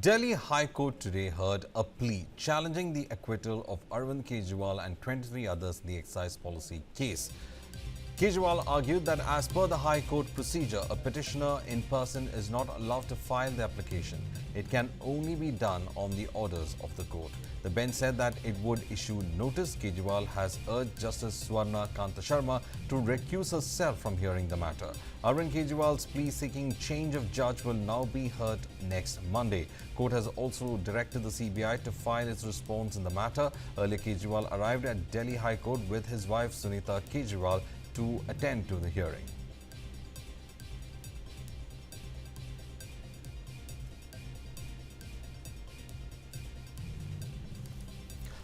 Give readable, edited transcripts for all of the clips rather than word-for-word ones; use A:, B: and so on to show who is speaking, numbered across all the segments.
A: Delhi High Court today heard a plea challenging the acquittal of Arvind Kejriwal and 23 others in the excise policy case. Kejriwal argued that as per the High Court procedure, a petitioner in person is not allowed to file the application. It can only be done on the orders of the court. The bench said that it would issue notice. Kejriwal has urged Justice Swarana Kanta Sharma to recuse herself from hearing the matter. Arvind Kejriwal's plea seeking change of judge will now be heard next Monday. Court has also directed the CBI to file its response in the matter. Earlier, Kejriwal arrived at Delhi High Court with his wife Sunita Kejriwal to attend to the hearing.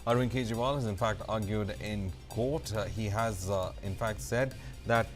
A: Arvind Kejriwal has in fact argued in court. He has in fact said that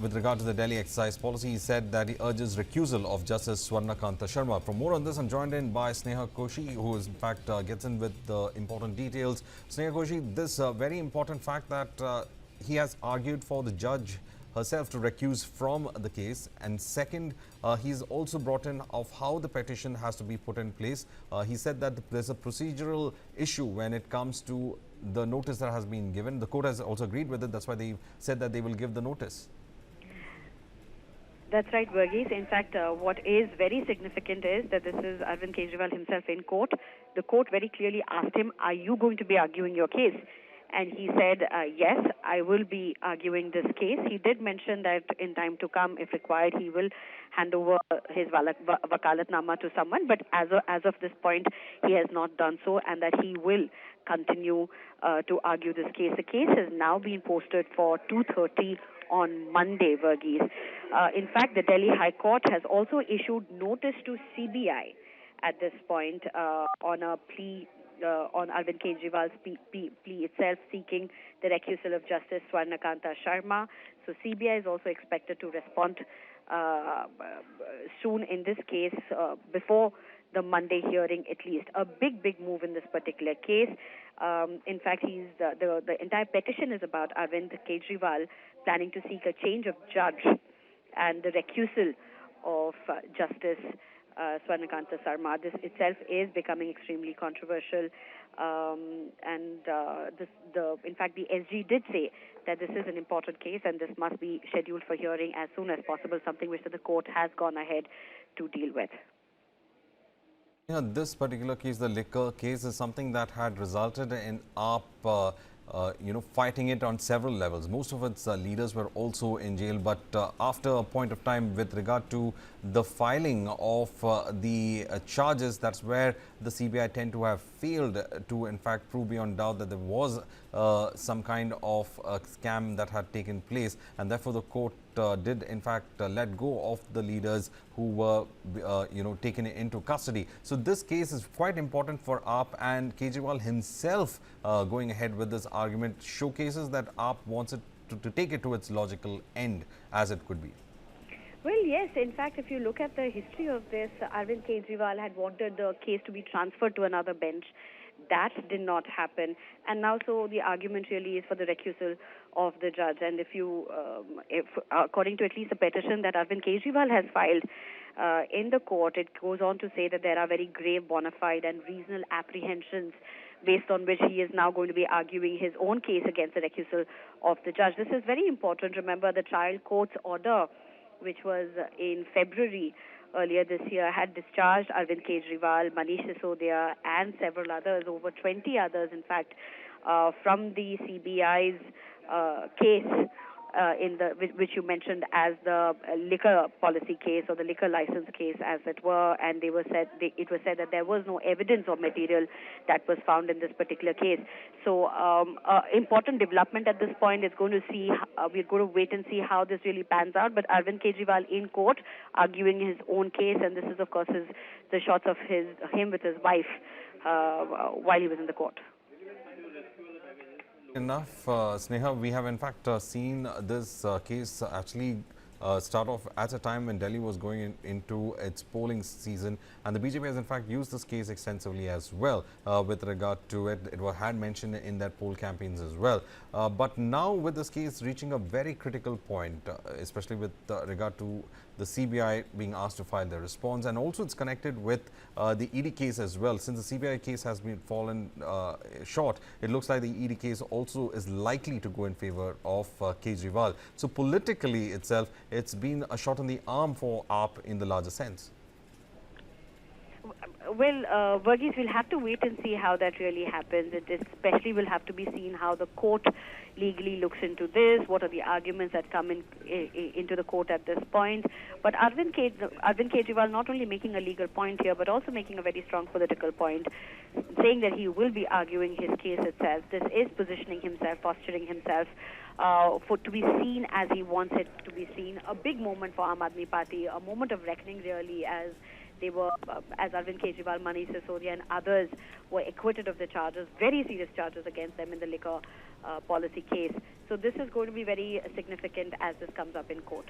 A: with regard to the Delhi excise policy, he said that he urges recusal of Justice Swarana Kanta Sharma. For more on this, I'm joined in by Sneha Koshi, who is in fact gets in with the important details. Sneha Koshi, this very important fact that he has argued for the judge herself to recuse from the case, and second, he's also brought in of how the petition has to be put in place. He said that there's a procedural issue when it comes to the notice that has been given. The court has also agreed with it. That's why they said that they will give the notice.
B: That's right, Verghese. In fact, what is very significant is that this is Arvind Kejriwal himself in court. The court very clearly asked him, are you going to be arguing your case? And he said, yes, I will be arguing this case. He did mention that in time to come, if required, he will hand over his wakalatnama to someone. But as of this point, he has not done so, and that he will continue to argue this case. The case has now been posted for 2:30 on Monday, Verghese. In fact, the Delhi High Court has also issued notice to CBI at this point on a plea on Arvind Kejriwal's plea itself, seeking the recusal of Justice Swarana Kanta Sharma. So CBI is also expected to respond soon in this case, before the Monday hearing at least. A big move in this particular case. In fact, the entire petition is about Arvind Kejriwal planning to seek a change of judge and the recusal of Justice Swarana Kanta Sharma. This itself is becoming extremely controversial, in fact, the SG did say that this is an important case and this must be scheduled for hearing as soon as possible, something which the court has gone ahead to deal with.
A: Yeah, this particular case, the liquor case, is something that had resulted in AAP fighting it on several levels. Most of its leaders were also in jail, but after a point of time with regard to the filing of the charges, that's where the CBI tend to have failed to in fact prove beyond doubt that there was some kind of scam that had taken place, and therefore the court did in fact let go of the leaders who were taken into custody. So this case is quite important for AAP, and Kejriwal himself going ahead with this argument showcases that AAP wants it to take it to its logical end as it could be.
B: Well, yes. In fact, if you look at the history of this, Arvind Kejriwal had wanted the case to be transferred to another bench. That did not happen. And now, so the argument really is for the recusal of the judge. And if according to at least the petition that Arvind Kejriwal has filed in the court, it goes on to say that there are very grave, bona fide and reasonable apprehensions based on which he is now going to be arguing his own case against the recusal of the judge. This is very important. Remember, the trial court's order, which was in February earlier this year, had discharged Arvind Kejriwal, Manish Sisodia, and several others, over 20 others, in fact, from the CBI's case, which you mentioned as the liquor policy case or the liquor license case, as it were, and it was said that there was no evidence or material that was found in this particular case. So, important development at this point is going to see. We're going to wait and see how this really pans out. But Arvind Kejriwal in court arguing his own case, and this is of course the shots of him with his wife while he was in the court.
A: Enough, Sneha, we have in fact seen this case actually start off at a time when Delhi was going into its polling season, and the BJP has in fact used this case extensively as well with regard to it. It had mentioned in their poll campaigns as well. But now with this case reaching a very critical point, especially with regard to the CBI being asked to file their response, and also it's connected with the ED case as well. Since the CBI case has been fallen short, it looks like the ED case also is likely to go in favor of Kejriwal. So politically itself, it's been a shot in the arm for AAP in the larger sense.
B: Well, Verghese, we'll have to wait and see how that really happens. It especially will have to be seen how the court legally looks into this, what are the arguments that come into the court at this point. But Arvind Kejriwal not only making a legal point here, but also making a very strong political point, saying that he will be arguing his case itself. This is positioning himself, posturing himself to be seen as he wants it to be seen. A big moment for Aam Aadmi Party, a moment of reckoning really, as they were, as Arvind Kejriwal, Manish Sisodia and others were acquitted of the charges, very serious charges against them in the liquor policy case. So this is going to be very significant as this comes up in court.